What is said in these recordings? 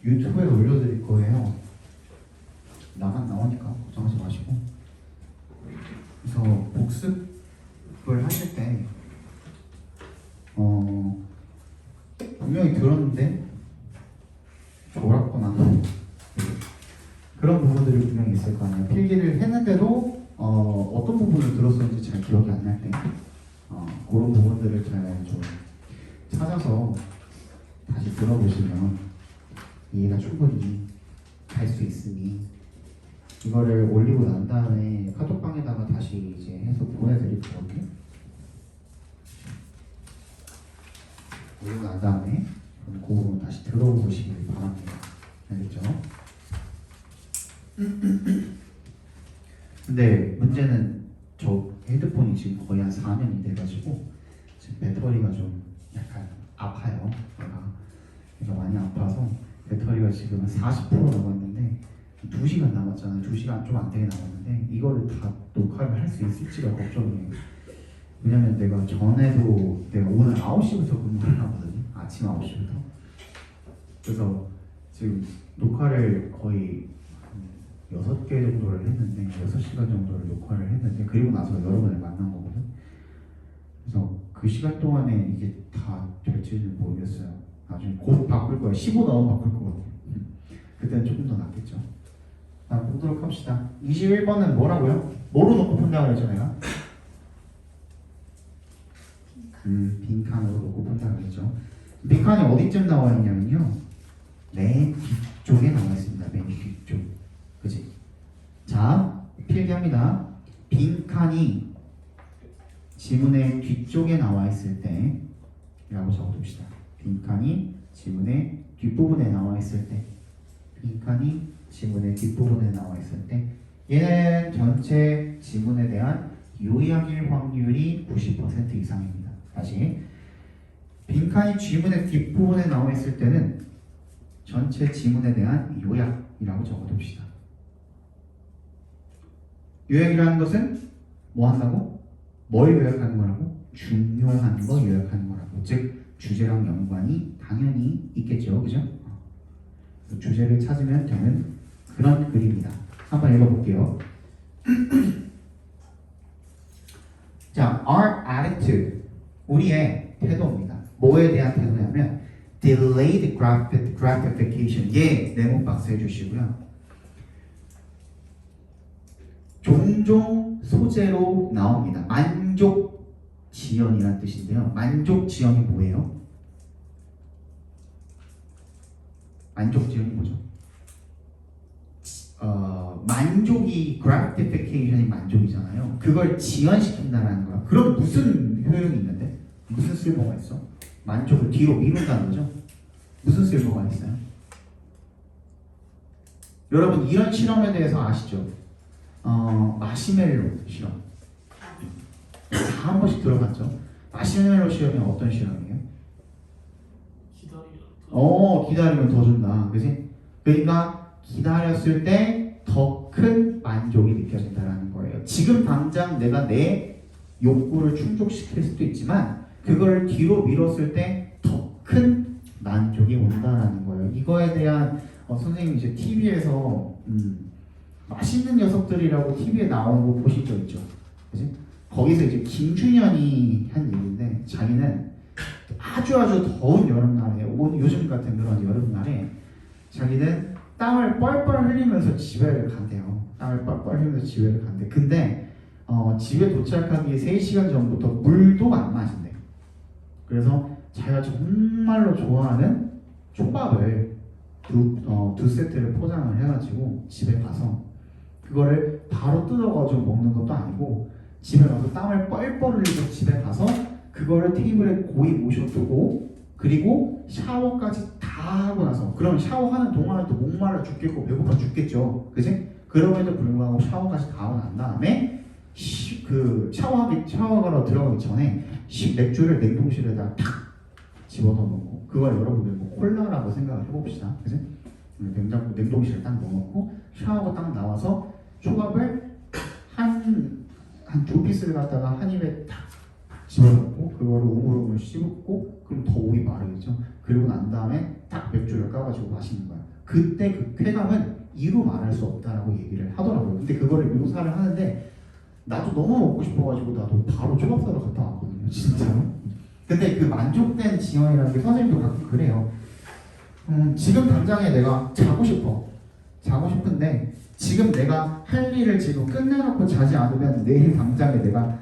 유튜브에 올려드릴 거예요. 나오니까 걱정하지 마시고. 그래서 복습을 하실 때 분명히 들었는데 졸았거나 그런 부분들이 분명히 있을 거 아니에요. 필기를 했는데도 어떤 부분을 들었었는지 잘 기억이 안 날 때 그런 부분들을 잘 좀 찾아서 다시 들어보시면 이해가 충분히 갈 수 있으니 이거를 올리고 난 다음에 카톡방에다가 다시 이제 해서 보내드릴게요. 올리고 난 다음에 그 부분 다시 들어보시길 바랍니다. 알겠죠? 근데 문제는 저 헤드폰이 지금 거의 한 4년이 돼가지고 지금 배터리가 좀 약간 아파요. 그래서 많이 아파서 배터리가 지금 40% 남았는데 2시간 남았잖아요. 2시간 좀 안 되게 남았는데 이거를 다 녹화를 할 수 있을지가 걱정이에요. 왜냐면 내가 전에도 내가 오늘 9시부터 근무를 하거든요. 아침 9시부터. 그래서 지금 녹화를 거의 6개 정도를 했는데 6시간 정도를 녹화를 했는데 그리고 나서 여러분을 만난 거거든. 그래서 그 시간 동안에 이게 다 될지는 모르겠어요. 나중에 곧 바꿀 거예요. 15 넣으면 바꿀 거거든요. 그때는 조금 더 낫겠죠. 보도록 합시다. 21번은 뭐라고요? 뭐로 놓고 푼다고 그랬죠 내가? 빈칸으로 놓고 푼다고 그랬죠. 빈칸이 어디쯤 나와 있냐면요, 맨 뒤쪽에 나와 있습니다. 맨 뒤쪽. 그치? 자, 필기합니다. 빈칸이 지문의 뒤쪽에 나와 있을 때 라고 적어둡시다. 빈칸이 지문의 뒷부분에 나와 있을 때, 빈칸이 지문의 뒷부분에 나와 있을 때, 얘는 전체 지문에 대한 요약일 확률이 90% 이상입니다. 다시, 빈칸이 지문의 뒷부분에 나와 있을 때는 전체 지문에 대한 요약이라고 적어둡시다. 요약이라는 것은 뭐 한다고? 뭘 요약하는 거라고? 중요한 거 요약하는 거라고. 즉 주제랑 연관이 당연히 있겠죠, 그죠? 주제를 찾으면 되는 그런 글입니다. 한번 읽어볼게요. 자, our attitude, 우리의 태도입니다. 뭐에 대한 태도냐면 delayed gratification. 예, 네모 박스 해주시고요. 종종 소재로 나옵니다. 만족 지연이란 뜻인데요. 만족 지연이 뭐예요? 만족 지연이 뭐죠? 만족이 gratification이 만족이잖아요. 그걸 지연시킨다는 거야. 그럼 무슨 효용이 있는데? 무슨 쓸모가 있어? 만족을 뒤로 미룬다는 거죠? 무슨 쓸모가 있어요? 여러분 이런 실험에 대해서 아시죠? 마시멜로 실험. 다 한 번씩 들어봤죠? 마시멜로 실험이 어떤 실험이에요? 기다리면 더 준다. 그지? 그러니까 기다렸을 때 더 큰 만족이 느껴진다는 거예요. 지금 당장 내가 내 욕구를 충족시킬 수도 있지만 그걸 뒤로 미뤘을 때 더 큰 만족이 온다는 거예요. 이거에 대한 선생님이 이제 TV에서 맛있는 녀석들이라고 TV에 나온 거 보신 적 있죠? 그지? 거기서 이제 김준현이 한 얘기인데 자기는 아주 더운 여름날에 요즘 같은 그런 여름날에 자기는 땀을 뻘뻘 흘리면서 집에 간대요. 땀을 뻘뻘 흘리면서 집에 간대. 근데 집에 도착하기 3시간 전부터 물도 안 마신대. 그래서 자기가 정말로 좋아하는 초밥을 두 세트를 포장을 해가지고 집에 가서 그거를 바로 뜯어가지고 먹는 것도 아니고 집에 가서 땀을 뻘뻘 흘리고 집에 가서 그거를 테이블에 고이 모셔두고 그리고 샤워까지 다 하고 나서, 그럼 샤워하는 동안에도 목말라 죽겠고 배고파 죽겠죠, 그지? 그럼에도 불구하고 샤워까지 다 하고 난 다음에 샤워하러 들어가기 전에 맥주를 냉동실에다 탁 집어넣어 놓고, 그걸 여러분들 뭐 콜라라고 생각을 해봅시다, 그지? 냉동실에 딱 넣어놓고 샤워가 딱 나와서 초밥을 한 2피스를 갖다가 한 입에 딱 집어넣고 그거를 우물우물 씹고, 그럼 더 오이 마르겠죠. 그리고 난 다음에 딱 맥주를 까가지고 마시는 거야. 그때 그 쾌감은 이루 말할 수 없다라고 얘기를 하더라고요. 근데 그거를 묘사를 하는데 나도 너무 먹고 싶어가지고 나도 바로 초밥사로 갔다 왔거든요. 진짜로. 근데 그 만족된 지연이라는 게 선생님도 가끔 그래요. 지금 당장에 내가 자고 싶어. 자고 싶은데 지금 내가 할 일을 지금 끝내놓고 자지 않으면 내일 당장에 내가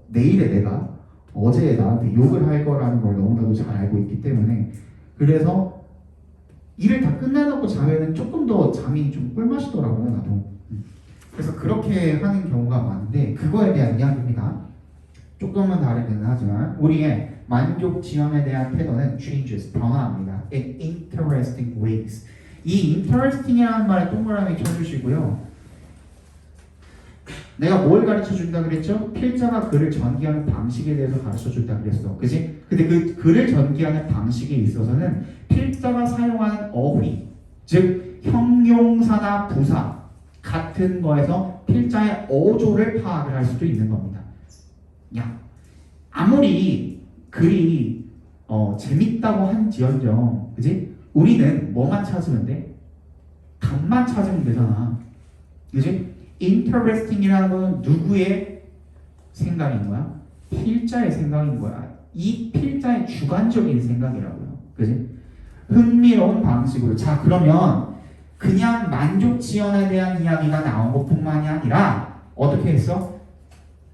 내일에 내가 어제 나한테 욕을 할 거라는 걸 너무나도 잘 알고 있기 때문에 그래서 일을 다 끝내놓고 자면은 조금 더 잠이 좀 꿀맛이더라고요 나도. 그래서 그렇게 하는 경우가 많은데 그거에 대한 이야기입니다. 조금은 다르긴 하지만 우리의 만족 지연에 대한 태도는 changes, 변화합니다. in interesting ways. 이 interesting이라는 말에 동그라미 쳐주시고요. 내가 뭘 가르쳐 준다 그랬죠? 필자가 글을 전개하는 방식에 대해서 가르쳐 준다 그랬어. 그지? 근데 그 글을 전개하는 방식에 있어서는 필자가 사용하는 어휘, 즉 형용사나 부사 같은 거에서 필자의 어조를 파악을 할 수도 있는 겁니다. 야, 아무리 글이 재밌다고 한지언정, 그지? 우리는 뭐만 찾으면 돼? 답만 찾으면 되잖아. 그지? interesting이라는 건 누구의 생각인 거야? 필자의 생각인 거야. 이 필자의 주관적인 생각이라고요. 그지? 흥미로운 방식으로. 자, 그러면 그냥 만족 지연에 대한 이야기가 나온 것뿐만이 아니라 어떻게 했어?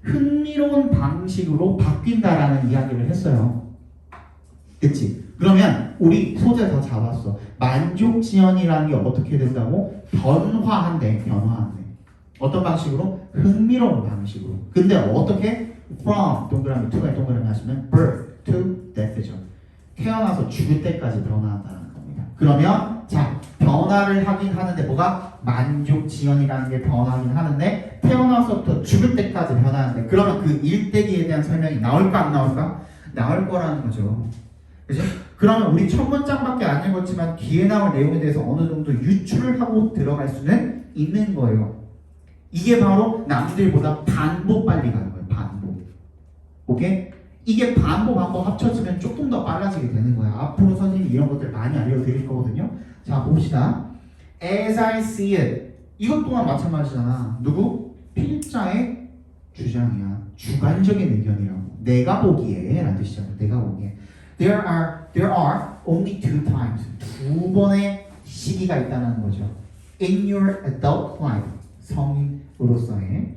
흥미로운 방식으로 바뀐다라는 이야기를 했어요. 그치? 그러면 우리 소재 다 잡았어. 만족 지연이라는 게 어떻게 된다고? 변화한대. 어떤 방식으로? 흥미로운 방식으로. 근데 어떻게? From 동그라미 to에 동그라미 하시면 birth to death죠. 태어나서 죽을 때까지 변화한다는 겁니다. 그러면 자, 변화를 하긴 하는데 뭐가? 만족 지연이라는 게 변화하긴 하는데 태어나서부터 죽을 때까지 변화하는데 그러면 그 일대기에 대한 설명이 나올까 안 나올까? 나올 거라는 거죠. 그죠? 그러면 우리 첫 문장밖에 안 읽었지만 뒤에 나올 내용에 대해서 어느 정도 유추를 하고 들어갈 수는 있는 거예요. 이게 바로 남들보다 반복 빨리 가는 거예요. 반복. 오케이? 이게 반복 합쳐지면 조금 더 빨라지게 되는 거야. 앞으로 선생님이 이런 것들 많이 알려드릴 거거든요. 자, 봅시다. As I see it. 이것 또한 마찬가지잖아. 누구? 필자의 주장이야. 주관적인 의견이라고. 내가 보기에 라는 뜻이잖아. 내가 보기에. There are only two times. 두 번의 시기가 있다는 거죠. In your adult life. 성인으로서의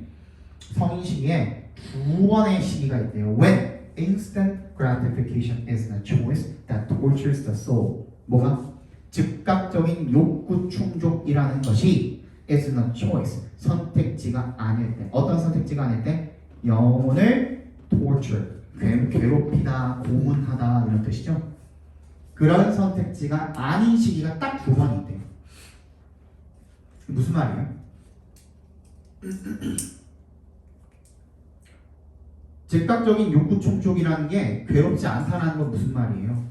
성인 시기에 두 번의 시기가 있대요. When instant gratification is a choice that tortures the soul. 뭐가? 즉각적인 욕구 충족이라는 것이 is a choice. 선택지가 아닐 때. 어떤 선택지가 아닐 때? 영혼을 torture. 괴롭히다, 고문하다 이런 뜻이죠. 그런 선택지가 아닌 시기가 딱 두 번 있대요. 무슨 말이에요? 즉각적인 욕구 충족이라는 게 괴롭지 않다는 건 무슨 말이에요?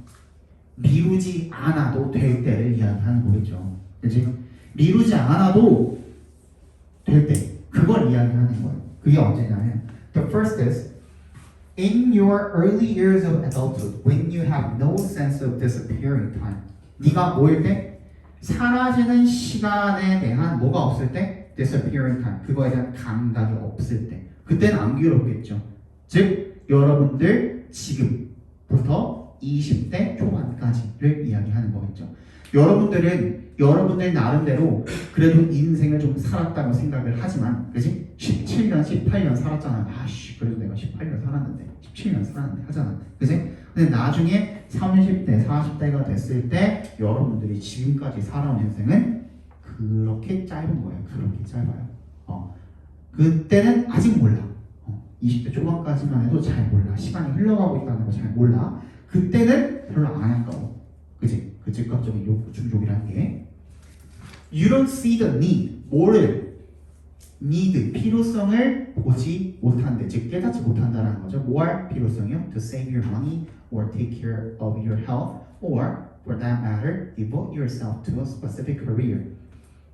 미루지 않아도 될 때를 이야기하는 거겠죠. 그치? 미루지 않아도 될 때, 그걸 이야기하는 거예요. 그게 언제냐면 The first is in your early years of adulthood when you have no sense of disappearing time. 네가 뭐일 때? 사라지는 시간에 대한 뭐가 없을 때? disappearing time. 그거에 대한 감각이 없을 때. 그때는 안 괴롭겠죠. 즉 여러분들 지금부터 20대 초반까지를 이야기하는 거겠죠. 여러분들 나름대로 그래도 인생을 좀 살았다고 생각을 하지만, 그지? 17년, 18년 살았잖아. 아씨, 그래도 내가 18년 살았는데, 17년 살았는데 하잖아. 그지? 근데 나중에 30대, 40대가 됐을 때 여러분들이 지금까지 살아온 인생은 그렇게 짧은 거예요. 그렇게 짧아요. 그때는 아직 몰라. 20대 초반까지만 해도 잘 몰라. 시간이 흘러가고 있다는 거 잘 몰라. 그때는 별로 안 아까워. 그치? 그 즉각적인 욕구 충족이라는 게. You don't see the need. 뭐를? need, 필요성을 보지 못한대. 즉 깨닫지 못한다는 거죠. 뭘 필요성이요? To save your money or take care of your health or for that matter, devote yourself to a specific career.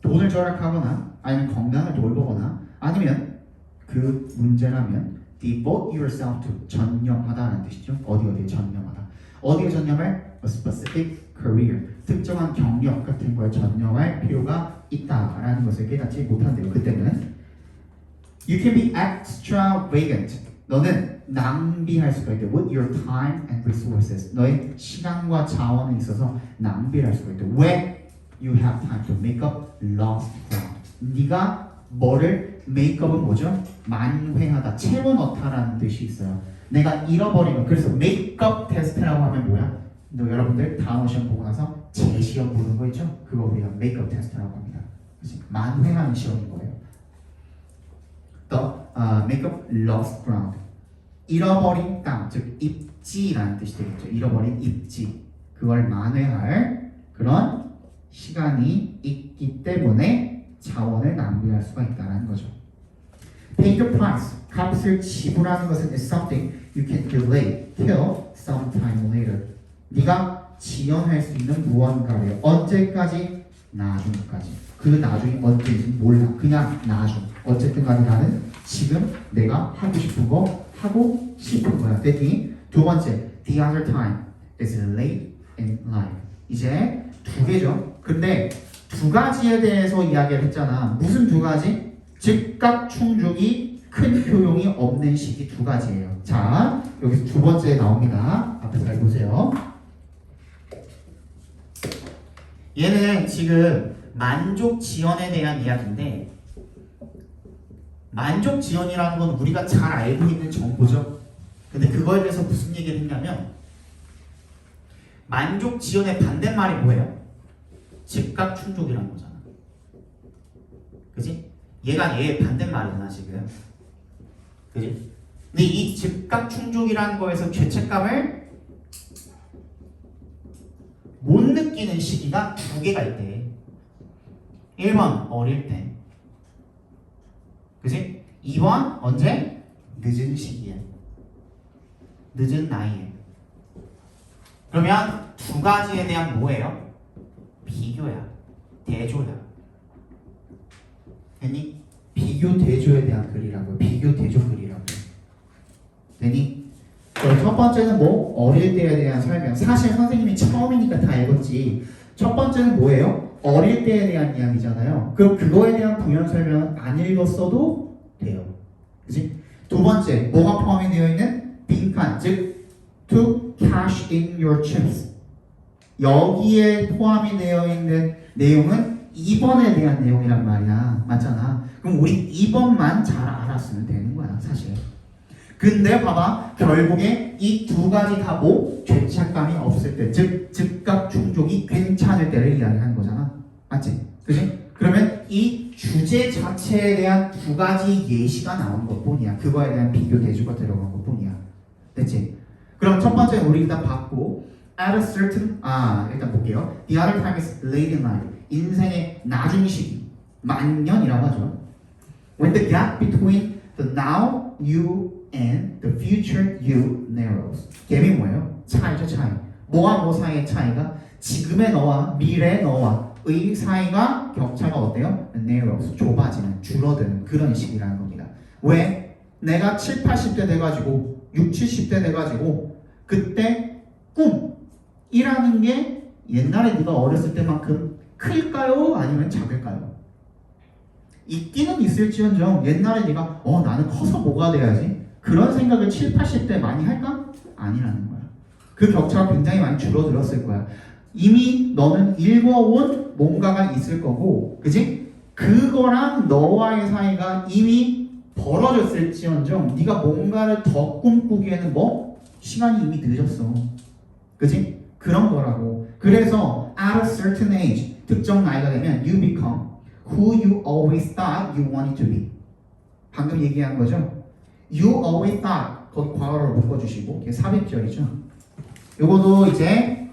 돈을 절약하거나 아니면 건강을 돌보거나 아니면 그 문제라면 devote yourself to 전념하다는 뜻이죠. 어디에 전념하다. 어디에 전념할? A specific career. 특정한 경력 같은 거에 전념할 필요가 있다라는 것을 깨닫지 못한대요. 그때는 You can be extravagant. 너는 낭비할 수가 있대. With your time and resources. 너의 시간과 자원에 있어서 낭비를 할 수가 있대. When you have time to make up lost ground. 네가 뭐를 make up은 뭐죠? 만회하다, 채워넣다라는 뜻이 있어요. 내가 잃어버린 거. 그래서 make up 테스트라고 하면 뭐야? 너 여러분들 다음 시험 보고 나서 재시험 보는 거 있죠? 그거 우리가 make up 테스트라고 합니다. 그치? 만회하는 시험인 거예요. 또 make up lost ground. 잃어버린 땅, 즉 입지라는 뜻이 되겠죠. 잃어버린 입지. 그걸 만회할 그런 시간이 있기 때문에 자원을 낭비할 수가 있다는 거죠. Pay the price. 값을 지불하는 것은 is something you can delay till sometime later. 네가 지연할 수 있는 무언가를 언제까지? 나중까지. 그 나중이 언제인지 몰라. 그냥 나중. 어쨌든 간에 나는 지금 내가 하고 싶은 거 하고 싶은 거야. 됐니? 두 번째, the other time is late in life. 이제 두 개죠. 근데 두 가지에 대해서 이야기를 했잖아. 무슨 두 가지? 즉각 충족이 큰 효용이 없는 시기 두 가지예요. 자, 여기서 두 번째 나옵니다. 앞에 잘 보세요. 얘는 지금 만족 지연에 대한 이야기인데, 만족 지연이라는 건 우리가 잘 알고 있는 정보죠. 근데 그거에 대해서 무슨 얘기를 했냐면, 만족 지연의 반대말이 뭐예요? 즉각 충족이라는 거잖아. 그지? 얘가 얘의 반대말이잖아 지금. 그지? 근데 이 즉각 충족이라는 거에서 죄책감을 못 느끼는 시기가 두 개가 있대. 1번 어릴 때. 그지? 2번 언제? 늦은 시기에. 늦은 나이에. 그러면 두 가지에 대한 뭐예요? 비교야. 대조야. 됐니? 비교 대조에 대한 글이라고요. 비교 대조 글이라고요. 됐니? 첫 번째는 뭐? 어릴 때에 대한 설명. 사실 선생님이 처음이니까 다 읽었지. 첫 번째는 뭐예요? 어릴 때에 대한 이야기잖아요. 그럼 그거에 대한 부연 설명은 안 읽었어도 돼요. 그치? 두 번째, 뭐가 포함이 되어 있는? 빈칸, 즉 to cash in your chips. 여기에 포함이 되어 있는 내용은 2번에 대한 내용이란 말이야. 맞잖아. 그럼 우리 2번만 잘 알았으면 되는 거야, 사실. 근데 봐봐, 결국에 이 두 가지 다 뭐? 죄책감이 없을 때, 즉 즉각 충족이 괜찮을 때를 이야기하는 거잖아. 맞지? 그지? 그러면 이 주제 자체에 대한 두 가지 예시가 나온 것뿐이야. 그거에 대한 비교 대조가 들어간 것뿐이야. 됐지? 그럼 첫 번째는 우리 일단 봤고, at a certain, 일단 볼게요. The other time is late in life. 인생의 나중 시기, 만년이라고 하죠. When the gap between the now you and the future you narrows. 갭이 뭐예요? 차이죠, 차이. 뭐와 뭐 사이의 차이가? 지금의 너와 미래의 너와의 사이가 격차가 어때요? narrows. 좁아지는, 줄어드는 그런 시기라는 겁니다. 왜? 내가 7, 80대 돼가지고 6, 70대 돼가지고 그때 꿈이라는 게 옛날에 네가 어렸을 때만큼 클까요? 아니면 작을까요? 있기는 있을지언정 옛날에 네가 나는 커서 뭐가 돼야지 그런 생각을 7, 80대 많이 할까? 아니라는 거야. 그 격차가 굉장히 많이 줄어들었을 거야. 이미 너는 읽어온 뭔가가 있을 거고, 그지? 그거랑 너와의 사이가 이미 벌어졌을지언정 네가 뭔가를 더 꿈꾸기에는 뭐? 시간이 이미 늦었어. 그지? 그런 거라고. 그래서 at a certain age, 특정 나이가 되면 you become who you always thought you wanted to be. 방금 얘기한 거죠? You always thought, 거기 과거를 묶어주시고, 이게 삽입절이죠. 요거도 이제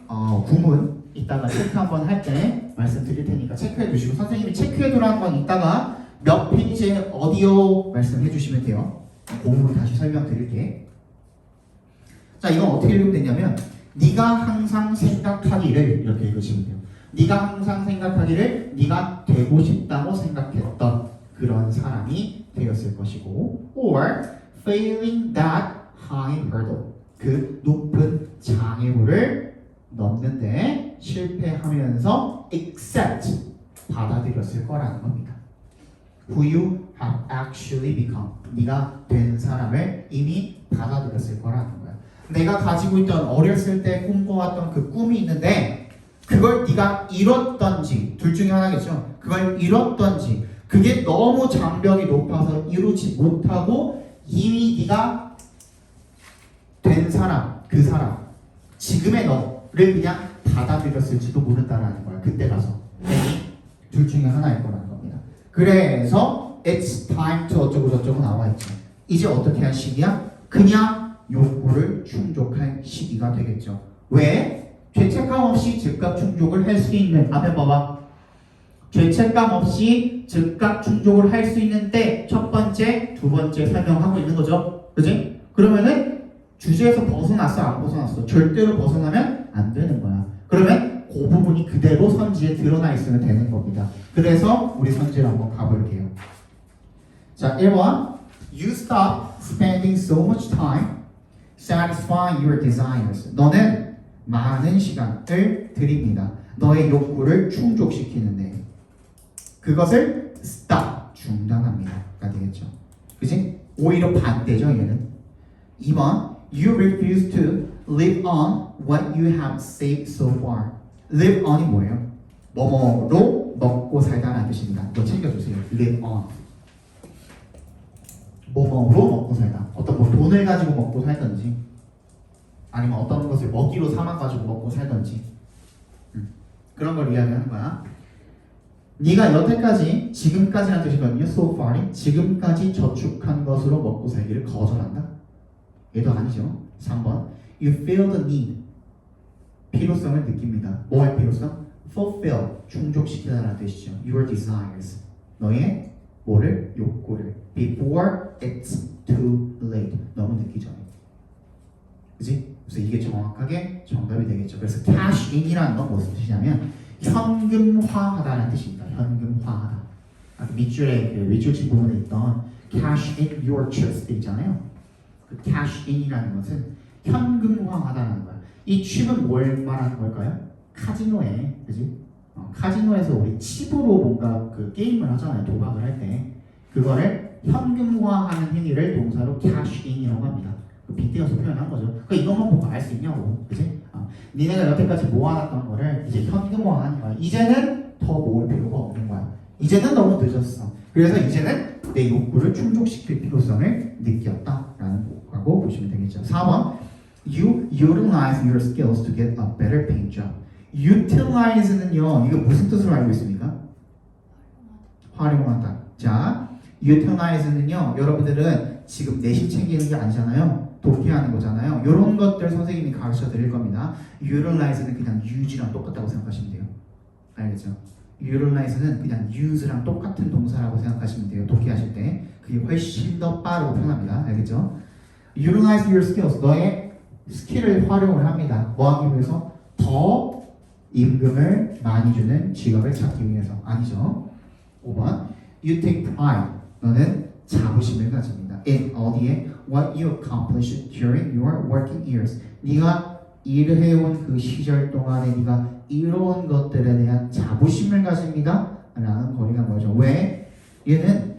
구문 이따가 체크 한번 할 때 말씀드릴 테니까 체크해 주시고, 선생님이 체크해 두라는 건 이따가 몇 페이지에 어디요 말씀해 주시면 돼요. 공으로 다시 설명드릴게. 자, 이건 어떻게 읽으면 되냐면 네가 항상 생각하기를 이렇게 읽으시면 돼요. 네가 항상 생각하기를 네가 되고 싶다고 생각했던 그런 사람이 되었을 것이고, or failing that high hurdle, 그 높은 장애물을 넘는데 실패하면서 accept 받아들였을 거라는 겁니다. Who you have actually become. 네가 된 사람을 이미 받아들였을 거라는 거야. 내가 가지고 있던 어렸을 때 꿈꿔왔던 그 꿈이 있는데 그걸 네가 이뤘던지 둘 중에 하나겠죠. 그걸 이뤘던지 그게 너무 장벽이 높아서 이루지 못하고 이미 네가 된 사람, 그 사람 지금의 너를 그냥 받아들였을지도 모른다라는 거야. 그때 가서 둘 중에 하나일 거라는 겁니다. 그래서 it's time to 어쩌고 저쩌고 나와 있죠. 이제 어떻게 할 시기야? 그냥 욕구를 충족할 시기가 되겠죠. 왜? 죄책감 없이 즉각 충족을 할 수 있는 앞에 봐봐. 죄책감 없이 즉각 충족을 할 수 있는데 첫 번째, 두 번째 설명하고 있는 거죠. 그지? 그러면은 주제에서 벗어났어, 안 벗어났어? 절대로 벗어나면 안 되는 거야. 그러면 그 부분이 그대로 선지에 드러나 있으면 되는 겁니다. 그래서 우리 선지를 한번 가볼게요. 자, 1번 You stop spending so much time satisfying your desires. 너는 많은 시간을 드립니다. 너의 욕구를 충족시키는데 그것을 stop 중단합니다가 되겠죠. 그치? 오히려 반대죠 얘는. 2번 You refuse to live on what you have saved so far. live on이 뭐예요? 뭐뭐로 먹고 살다라는 뜻입니다. 이거 챙겨주세요. live on. 뭐뭐로 먹고 살다. 어떤 뭐 돈을 가지고 먹고 살든지 아니면 어떤 것을 먹이로 삼아가지고 먹고 살든지 그런 걸 이야기하는 거야. 네가 여태까지 지금까지라는 뜻이거든요. so far이 지금까지 저축한 것으로 먹고 살기를 거절한다. 얘도 아니죠. 3번 You feel the need. 필요성을 느낍니다. 뭐의 필요성? fulfill. 충족시키다라는 뜻이죠. Your desires. 너의 뭐를? 욕구를. Before it's too late. 너무 늦기 전에. 그치? 그래서 이게 정확하게 정답이 되겠죠. 그래서 cash in이라는 건 무슨 뜻이냐면 현금화하다라는 뜻입니다. 현금화하다. 아까 밑줄에 그 윗줄 부분에 있던 cash in your chest 있잖아요. 그 cash in이라는 것은 현금화하다는 거야. 이 칩은 뭘 말하는 걸까요? 카지노에, 그지? 카지노에서 우리 칩으로 뭔가 그 게임을 하잖아요. 도박을 할 때. 그거를 현금화하는 행위를 동사로 cash in이라고 합니다. 그 빗대어서 표현한 거죠. 그 이것만 보고 알 수 있냐고, 그지? 니네가 여태까지 모아놨던 거를 이제 현금화하는 거야. 이제는 더 모을 필요가 없는 거야. 이제는 너무 늦었어. 그래서 이제는 내 욕구를 충족시킬 필요성을 느꼈다라는 거라고 보시면 되겠죠. 4번 You utilize your skills to get a better paying job. utilize는요, 이거 무슨 뜻으로 알고 있습니까? 활용하다. 자, utilize는요, 여러분들은 지금 내신 챙기는 게 아니잖아요. 독해하는 거잖아요. 이런 것들 선생님이 가르쳐 드릴 겁니다. utilize는 그냥 use랑 똑같다고 생각하시면 돼요. 알겠죠? utilize는 그냥 use랑 똑같은 동사라고 생각하시면 돼요. 독해하실 때. 그게 훨씬 더 빠르고 편합니다. 알겠죠? utilize your skills. 너의 스킬을 활용을 합니다. 뭐 하기 위해서? 더 임금을 많이 주는 직업을 찾기 위해서. 아니죠. 5번 You take pride. 너는 자부심을 가집니다. In 어디에? What you accomplished during your working years. 네가 일을 해온 그 시절 동안에 네가 이뤄온 것들에 대한 자부심을 가집니다. 라는 거리가 뭐죠? 왜? 얘는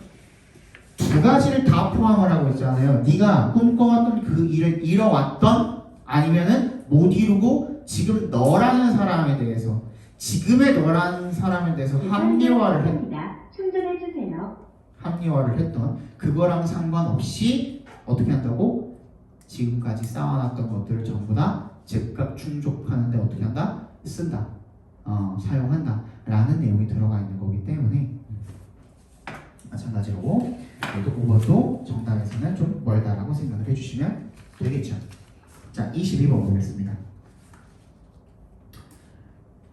두 가지를 다 포함을 하고 있잖아요. 네가 꿈꿔왔던 그 일을 이뤄왔던 아니면은 못 이루고 지금 너라는 사람에 대해서 지금의 너라는 사람에 대해서 합리화를 했던 그거랑 상관없이 어떻게 한다고? 지금까지 쌓아놨던 것들을 전부 다 즉각 충족하는데 어떻게 한다? 쓴다. 사용한다. 라는 내용이 들어가 있는 거기 때문에 마찬가지로 5번도 정답에서는 좀 멀다라고 생각을 해주시면 되겠죠. 자, 22번 보겠습니다.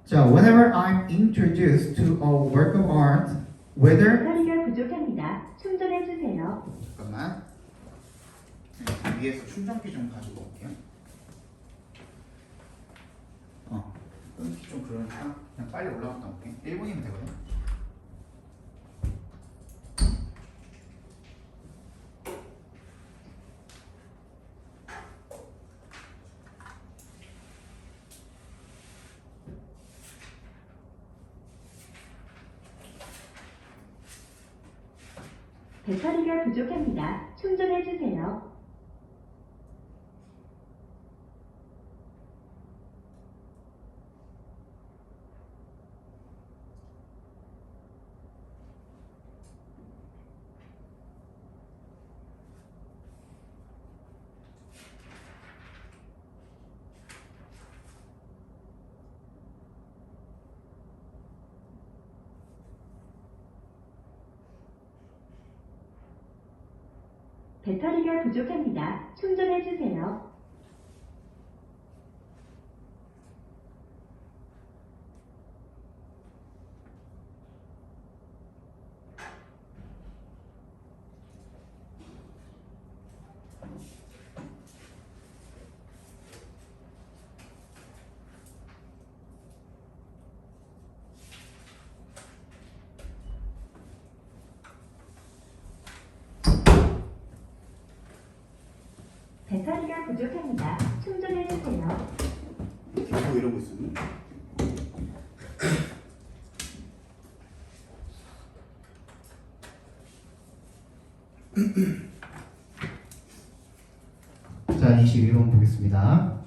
자, whenever I'm introduced to a work of art, whether 배터리가 부족합니다. 충전해 주세요. 잠깐만. 위에서 충전기 좀 가지고 올게요. 끊기 좀 그러니까 그냥 빨리 올라갔다 올게. 1분이면 되거든. 배터리가 부족합니다. 충전해 주세요. 배터리가 부족합니다. 충전해 주세요. 배터리가 부족합니다. 충전해 주세요. 계속 이러고 있었네. 자, 22번 보겠습니다.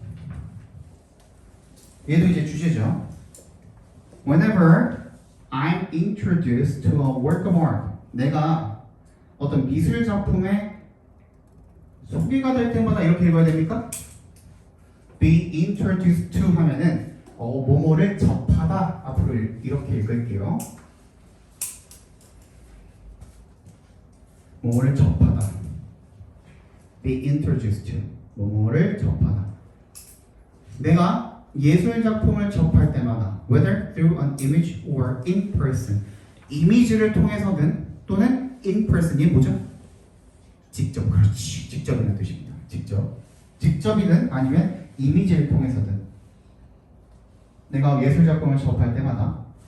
얘도 이제 주제죠. Whenever I'm introduced to a work of art, 내가 어떤 미술 작품에 소개가 될 때마다 이렇게 읽어야 됩니까? Be introduced to 하면은 뭐뭐를 접하다 앞으로 이렇게 읽을게요. 뭐뭐를 접하다. Be introduced to 뭐뭐를 접하다. 내가 예술 작품을 접할 때마다 whether through an image or in person 이미지를 통해서든 또는 in person이 뭐죠? 직접, 그렇지. 직접이라는 뜻입니다. 직접이든 아니면 이미지를 통해서든 내가 예술 작품을 접할 때마다